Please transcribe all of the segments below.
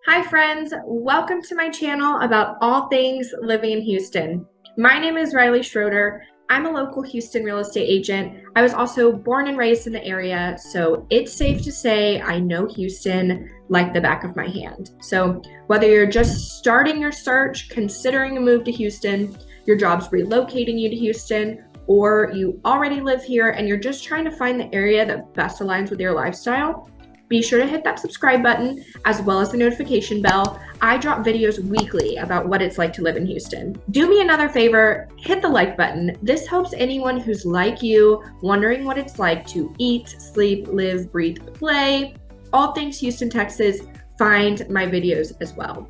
Hi friends, welcome to my channel about all things living in Houston. My name is Rylie Schroeder. I'm a local Houston real estate agent. I was also born and raised in the area, so it's safe to say I know Houston like the back of my hand. So whether you're just starting your search, considering a move to Houston, your job's relocating you to Houston, or you already live here and you're just trying to find the area that best aligns with your lifestyle, be sure to hit that subscribe button as well as the notification bell. I drop videos weekly about what it's like to live in Houston. Do me another favor, hit the like button. This helps anyone who's like you, wondering what it's like to eat, sleep, live, breathe, play, all things Houston, Texas, find my videos as well.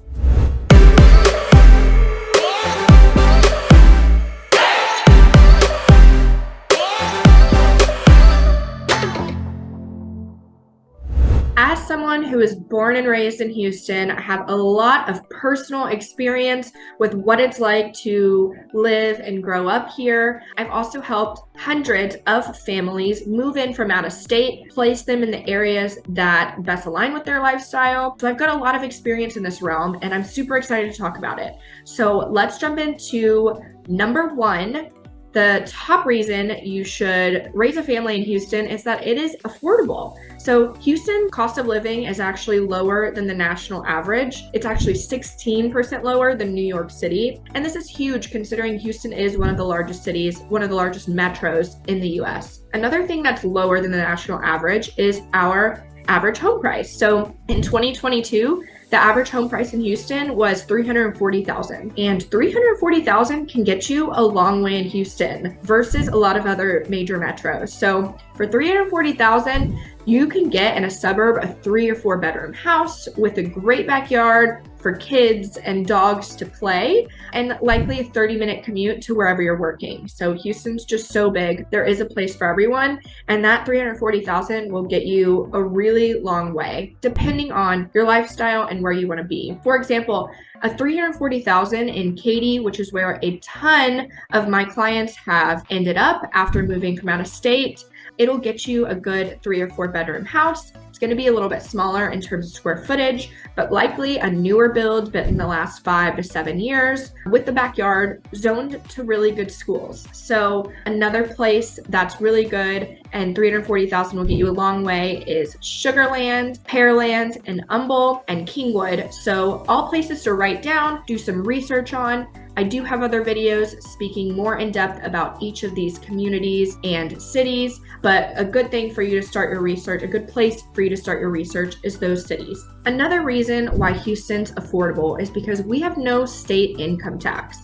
As someone who was born and raised in Houston, I have a lot of personal experience with what it's like to live and grow up here. I've also helped hundreds of families move in from out of state, place them in the areas that best align with their lifestyle. So I've got a lot of experience in this realm and I'm super excited to talk about it. So let's jump into number one. The top reason you should raise a family in Houston is that it is affordable. So Houston cost of living is actually lower than the national average. It's actually 16% lower than New York City. And this is huge considering Houston is one of the largest cities, one of the largest metros in the US. Another thing that's lower than the national average is our average home price. So in 2022, the average home price in Houston was $340,000, and $340,000 can get you a long way in Houston versus a lot of other major metros. So for $340,000, you can get in a suburb a 3 or 4 bedroom house with a great backyard for kids and dogs to play, and likely a 30-minute commute to wherever you're working. So Houston's just so big. There is a place for everyone, and that $340,000 will get you a really long way, depending on your lifestyle and where you want to be. For example, a $340,000 in Katy, which is where a ton of my clients have ended up after moving from out of state, it'll get you a good 3 or 4 bedroom house. It's going to be a little bit smaller in terms of square footage, but likely a newer build built in the last 5 to 7 years with the backyard zoned to really good schools. So another place that's really good and $340,000 will get you a long way is Sugarland, Pearland, and Humble and Kingwood. So all places to write down, do some research on. I do have other videos speaking more in depth about each of these communities and cities, but a good thing for you to start your research, a good place for you to start your research is those cities. Another reason why Houston's affordable is because we have no state income tax.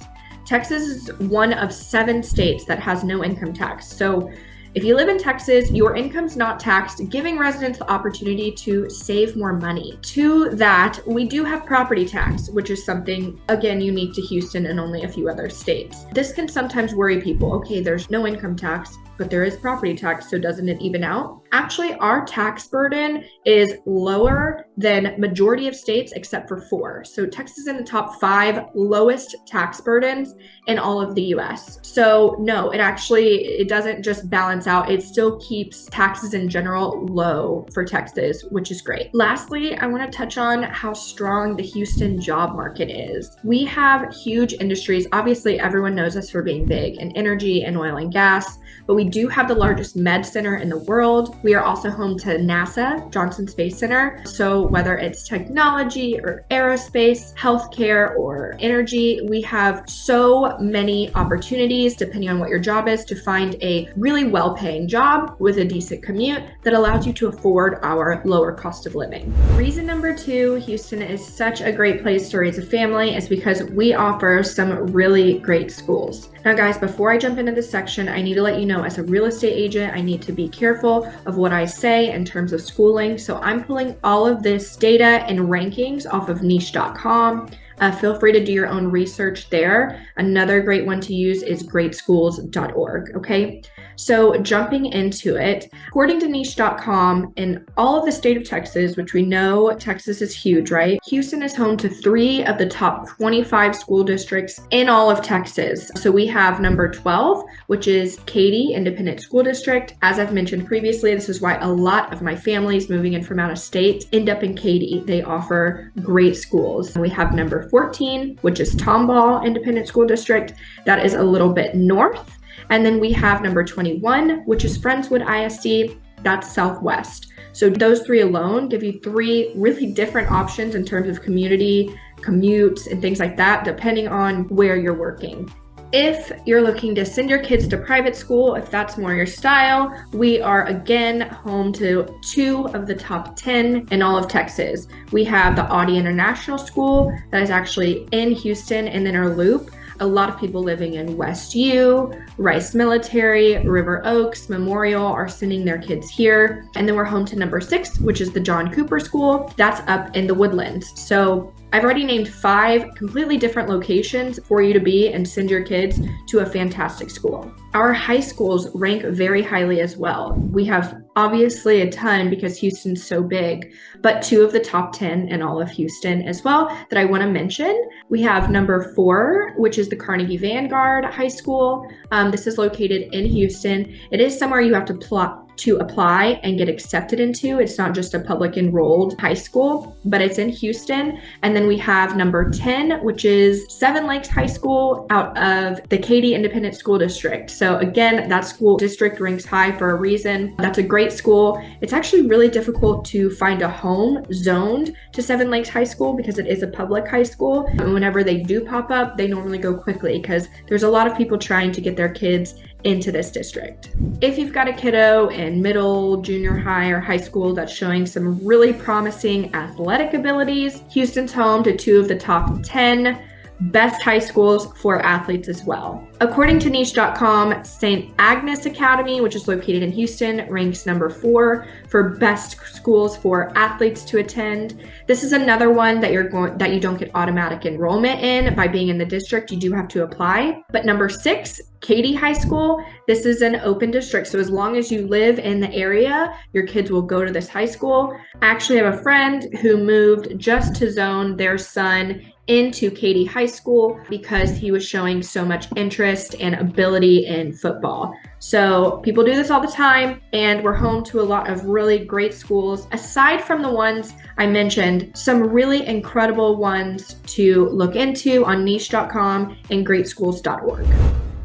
Texas is one of 7 states that has no income tax. So if you live in Texas, your income's not taxed, giving residents the opportunity to save more money. To that, we do have property tax, which is something, again, unique to Houston and only a few other states. This can sometimes worry people. Okay, there's no income tax, but there is property tax, so doesn't it even out? Actually, our tax burden is lower than majority of states except for 4. So Texas is in the top 5 lowest tax burdens in all of the US. So no, it doesn't just balance out. It still keeps taxes in general low for Texas, which is great. Lastly, I want to touch on how strong the Houston job market is. We have huge industries. Obviously, everyone knows us for being big in energy and oil and gas, but we do have the largest med center in the world. We are also home to NASA, Johnson Space Center. So whether it's technology or aerospace, healthcare, or energy, we have so many opportunities, depending on what your job is, to find a really well-paying job with a decent commute that allows you to afford our lower cost of living. Reason number 2, Houston is such a great place to raise a family is because we offer some really great schools. Now guys, before I jump into this section, I need to let you know as a real estate agent, I need to be careful of what I say in terms of schooling. So I'm pulling all of this data and rankings off of niche.com. Feel free to do your own research there. Another great one to use is greatschools.org, okay? So jumping into it, according to niche.com, in all of the state of Texas, which we know Texas is huge, right? Houston is home to 3 of the top 25 school districts in all of Texas. So we have number 12, which is Katy Independent School District. As I've mentioned previously, this is why a lot of my families moving in from out of state end up in Katy. They offer great schools. We have number 14, which is Tomball Independent School District. That is a little bit north. And then we have number 21, which is Friendswood ISD. That's southwest. So those 3 alone give you 3 really different options in terms of community, commutes, and things like that, depending on where you're working. If you're looking to send your kids to private school, if that's more your style, we are again home to 2 of the top 10 in all of Texas. We have the Audi International School that is actually in Houston and then our Loop. A lot of people living in West U, Rice Military, River Oaks, Memorial are sending their kids here. And then we're home to number 6, which is the John Cooper School. That's up in the Woodlands. So I've already named 5 completely different locations for you to be and send your kids to a fantastic school. Our high schools rank very highly as well. We have obviously a ton because Houston's so big, but 2 of the top 10 in all of Houston as well that I want to mention. We have number 4, which is the Carnegie Vanguard High School. This is located in Houston. It is somewhere you have to apply and get accepted into. It's not just a public enrolled high school, but it's in Houston. And then we have number 10, which is Seven Lakes High School out of the Katy Independent School District. So again, that school district ranks high for a reason. That's a great school. It's actually really difficult to find a home zoned to Seven Lakes High School because it is a public high school. And whenever they do pop up, they normally go quickly because there's a lot of people trying to get their kids into this district. If you've got a kiddo in middle, junior high, or high school that's showing some really promising athletic abilities, Houston's home to 2 of the top 10 best high schools for athletes as well. According to niche.com, St. Agnes Academy, which is located in Houston, ranks number 4 for best schools for athletes to attend. This is another one that you don't get automatic enrollment in by being in the district. You do have to apply. But number 6, Katy High School. This is an open district. So as long as you live in the area, your kids will go to this high school. I actually have a friend who moved just to zone their son into Katy High School because he was showing so much interest and ability in football. So people do this all the time, and we're home to a lot of really great schools. Aside from the ones I mentioned, some really incredible ones to look into on niche.com and greatschools.org.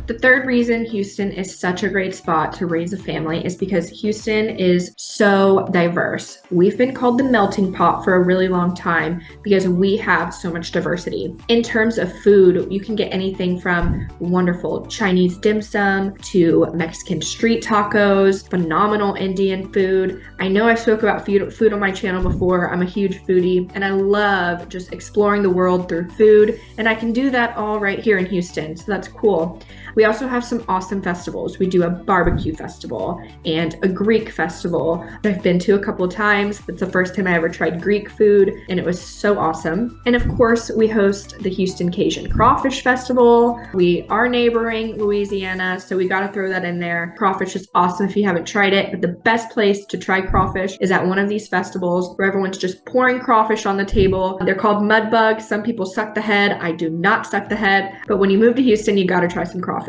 The third reason Houston is such a great spot to raise a family is because Houston is so diverse. We've been called the melting pot for a really long time because we have so much diversity. In terms of food, you can get anything from wonderful Chinese dim sum to Mexican street tacos, phenomenal Indian food. I know I spoke about food on my channel before. I'm a huge foodie and I love just exploring the world through food, and I can do that all right here in Houston, so that's cool. We also have some awesome festivals. We do a barbecue festival and a Greek festival. I've been to a couple of times. That's the first time I ever tried Greek food, and it was so awesome. And of course, we host the Houston Cajun Crawfish Festival. We are neighboring Louisiana, so we got to throw that in there. Crawfish is awesome if you haven't tried it, but the best place to try crawfish is at one of these festivals where everyone's just pouring crawfish on the table. They're called mud bugs. Some people suck the head. I do not suck the head, but when you move to Houston, you got to try some crawfish.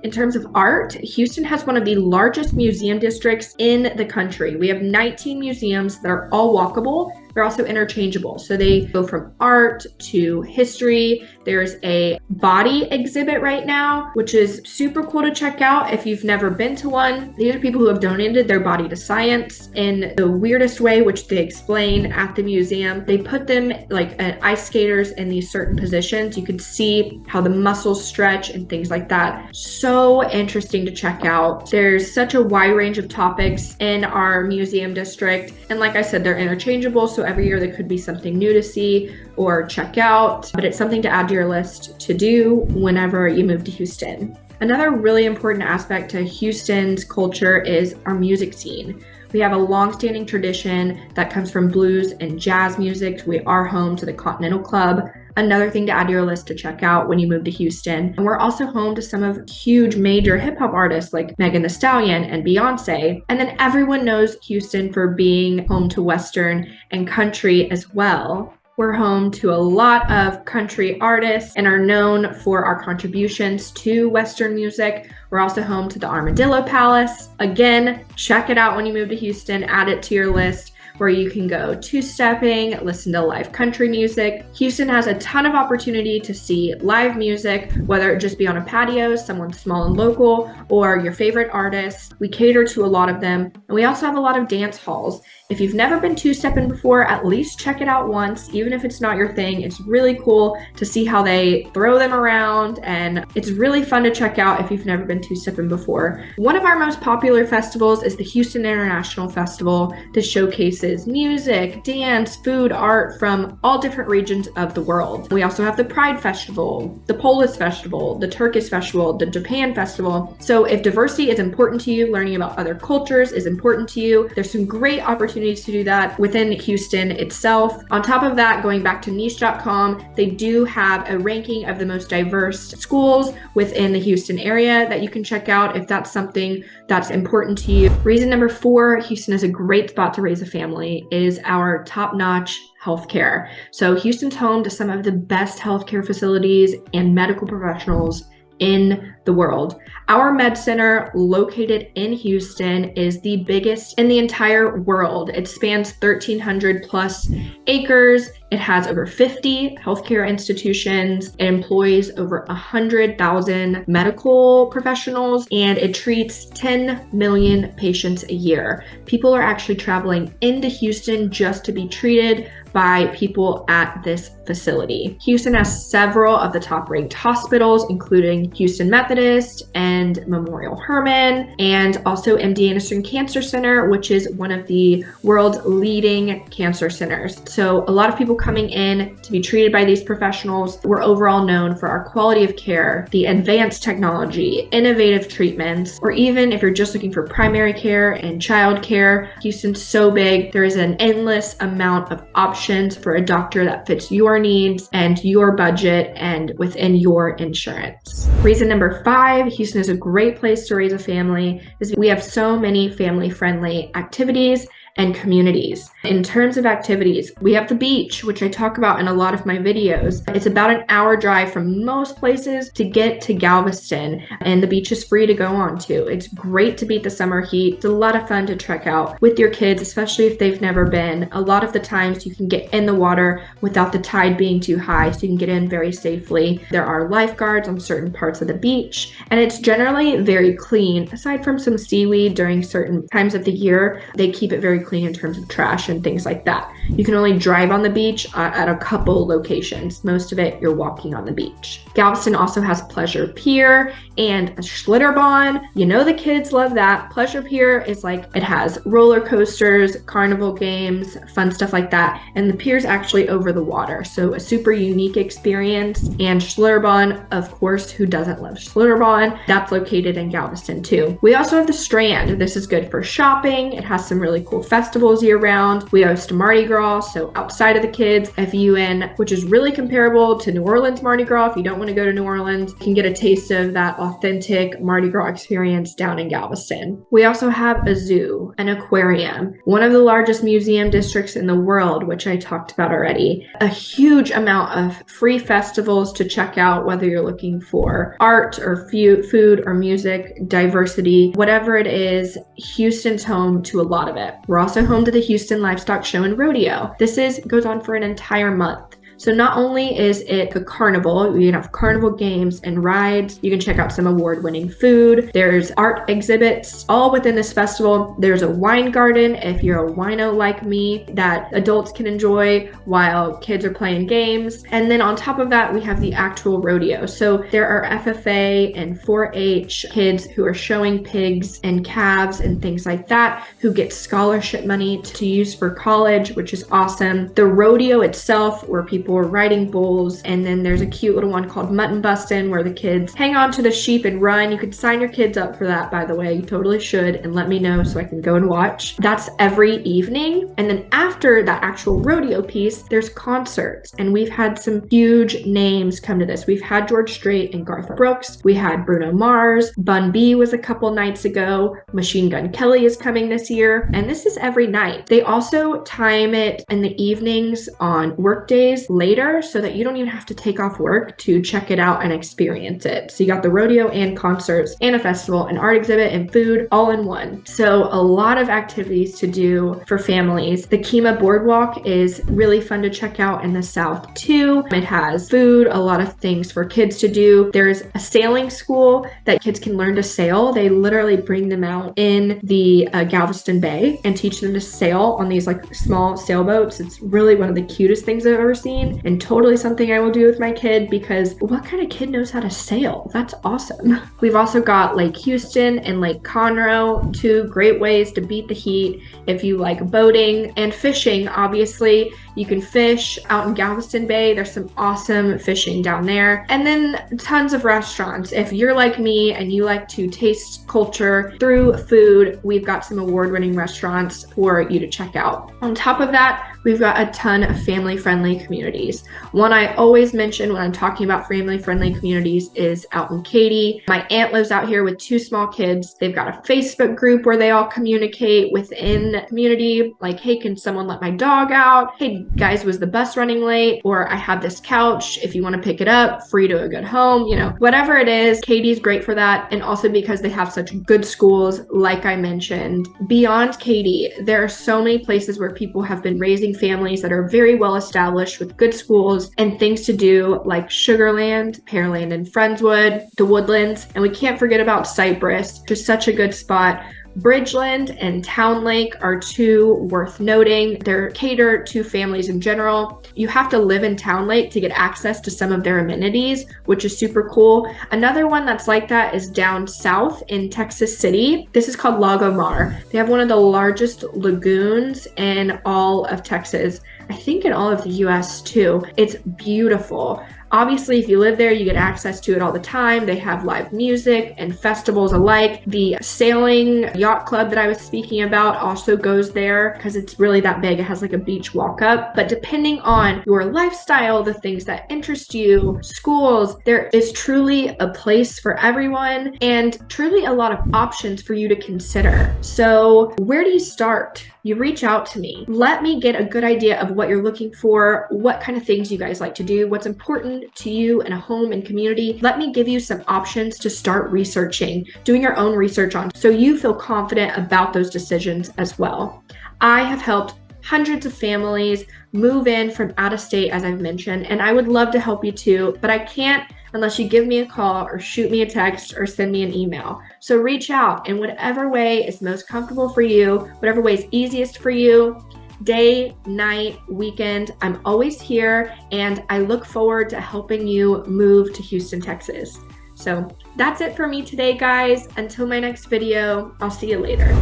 In terms of art, Houston has one of the largest museum districts in the country. We have 19 museums that are all walkable. They're also interchangeable. So they go from art to history. There's a body exhibit right now, which is super cool to check out if you've never been to one. These are people who have donated their body to science in the weirdest way, which they explain at the museum. They put them like ice skaters in these certain positions. You can see how the muscles stretch and things like that. So interesting to check out. There's such a wide range of topics in our museum district. And like I said, they're interchangeable. So every year there could be something new to see or check out, but it's something to add to your list to do whenever you move to Houston. Another really important aspect to Houston's culture is our music scene. We have a long-standing tradition that comes from blues and jazz music. We are home to the Continental Club. another thing to add to your list to check out when you move to Houston. And we're also home to some of huge major hip hop artists like Megan Thee Stallion and Beyonce. And then everyone knows Houston for being home to Western and country as well. We're home to a lot of country artists and are known for our contributions to Western music. We're also home to the Armadillo Palace. Again, check it out when you move to Houston, add it to your list, where you can go two-stepping, listen to live country music. Houston has a ton of opportunity to see live music, whether it just be on a patio, someone small and local, or your favorite artists. We cater to a lot of them, and we also have a lot of dance halls. If you've never been two-stepping before, at least check it out once, even if it's not your thing. It's really cool to see how they throw them around, and it's really fun to check out if you've never been two-stepping before. One of our most popular festivals is the Houston International Festival that showcases music, dance, food, art from all different regions of the world. We also have the Pride Festival, the Polish Festival, the Turkish Festival, the Japan Festival. So if diversity is important to you, learning about other cultures is important to you, there's some great opportunities to do that within Houston itself. On top of that, going back to niche.com, they do have a ranking of the most diverse schools within the Houston area that you can check out if that's something that's important to you. Reason number 4, Houston is a great spot to raise a family, is our top-notch healthcare. So Houston's home to some of the best healthcare facilities and medical professionals in the world. Our med center located in Houston is the biggest in the entire world. It spans 1,300 plus acres. It has over 50 healthcare institutions. It employs over 100,000 medical professionals, and it treats 10 million patients a year. People are actually traveling into Houston just to be treated by people at this facility. Houston has several of the top-ranked hospitals, including Houston Methodist and Memorial Hermann, and also MD Anderson Cancer Center, which is one of the world's leading cancer centers. So a lot of people coming in to be treated by these professionals. We're overall known for our quality of care, the advanced technology, innovative treatments, or even if you're just looking for primary care and child care, Houston's so big, there is an endless amount of options for a doctor that fits your needs and your budget and within your insurance. Reason number 5, Houston is a great place to raise a family, is we have so many family-friendly activities and communities. In terms of activities, we have the beach, which I talk about in a lot of my videos. It's about an hour drive from most places to get to Galveston, and the beach is free to go on to. It's great to beat the summer heat. It's a lot of fun to trek out with your kids, especially if they've never been. A lot of the times you can get in the water without the tide being too high, so you can get in very safely. There are lifeguards on certain parts of the beach, and it's generally very clean. Aside from some seaweed during certain times of the year, they keep it very clean in terms of trash and things like that. You can only drive on the beach at a couple locations. Most of it, you're walking on the beach. Galveston also has Pleasure Pier and a Schlitterbahn. You know the kids love that. Pleasure Pier is like, it has roller coasters, carnival games, fun stuff like that. And the pier's actually over the water, so a super unique experience. And Schlitterbahn, of course, who doesn't love Schlitterbahn? That's located in Galveston too. We also have the Strand. This is good for shopping. It has some really cool festivals year-round. We host Mardi Gras, so outside of the kids, FUN, which is really comparable to New Orleans Mardi Gras. If you don't want to go to New Orleans, you can get a taste of that authentic Mardi Gras experience down in Galveston. We also have a zoo, an aquarium, one of the largest museum districts in the world, which I talked about already. A huge amount of free festivals to check out, whether you're looking for art or food or music, diversity, whatever it is, Houston's home to a lot of it. We're also home to the Houston Livestock Show and Rodeo. This goes on for an entire month. So not only is it a carnival, you can have carnival games and rides. You can check out some award-winning food. There's art exhibits all within this festival. There's a wine garden if you're a wino like me that adults can enjoy while kids are playing games. And then on top of that, we have the actual rodeo. So there are FFA and 4-H kids who are showing pigs and calves and things like that, who get scholarship money to use for college, which is awesome. The rodeo itself, where people people are riding bulls. And then there's a cute little one called Mutton Bustin' where the kids hang on to the sheep and run. You could sign your kids up for that, by the way. You totally should, and let me know so I can go and watch. That's every evening. And then after that actual rodeo piece, there's concerts. And we've had some huge names come to this. We've had George Strait and Garth Brooks. We had Bruno Mars. Bun B was a couple nights ago. Machine Gun Kelly is coming this year. And this is every night. They also time it in the evenings on work days later so that you don't even have to take off work to check it out and experience it. So you got the rodeo and concerts and a festival, an art exhibit, and food all in one. So a lot of activities to do for families. The Kemah Boardwalk is really fun to check out in the south too. It has food, a lot of things for kids to do. There's a sailing school that kids can learn to sail. They literally bring them out in the Galveston Bay and teach them to sail on these like small sailboats. It's really one of the cutest things I've ever seen, and totally something I will do with my kid, because what kind of kid knows how to sail? That's awesome. We've also got Lake Houston and Lake Conroe, two great ways to beat the heat if you like boating and fishing. Obviously, you can fish out in Galveston Bay. There's some awesome fishing down there. And then tons of restaurants. If you're like me and you like to taste culture through food, we've got some award-winning restaurants for you to check out. On top of that, we've got a ton of family-friendly communities. One I always mention when I'm talking about family-friendly communities is out in Katy. My aunt lives out here with two small kids. They've got a Facebook group where they all communicate within the community, like, hey, can someone let my dog out? Hey, guys, was the bus running late? Or I have this couch. If you want to pick it up, free to a good home, you know, whatever it is. Katy's great for that. And also because they have such good schools, like I mentioned. Beyond Katy, there are so many places where people have been raising families that are very well established with good schools and things to do, like Sugarland, Pearland and Friendswood, the Woodlands, and we can't forget about Cypress, just such a good spot. Bridgeland and Town Lake are two worth noting. They're catered to families in general. You have to live in Town Lake to get access to some of their amenities, which is super cool. Another one that's like that is down south in Texas City. This is called Lago Mar. They have one of the largest lagoons in all of Texas. I think in all of the US too. It's beautiful. Obviously, if you live there, you get access to it all the time. They have live music and festivals alike. The sailing yacht club that I was speaking about also goes there because it's really that big. It has like a beach walk up. But depending on your lifestyle, the things that interest you, schools, there is truly a place for everyone and truly a lot of options for you to consider. So where do you start? You reach out to me. Let me get a good idea of what you're looking for, what kind of things you guys like to do, what's important to you in a home and community. Let me give you some options to start researching, doing your own research on, so you feel confident about those decisions as well. I have helped hundreds of families move in from out of state, as I've mentioned, and I would love to help you too, but I can't unless you give me a call or shoot me a text or send me an email. So reach out in whatever way is most comfortable for you, whatever way is easiest for you. Day, night, weekend, I'm always here, and I look forward to helping you move to Houston, Texas. So that's it for me today, guys. Until my next video, I'll see you later.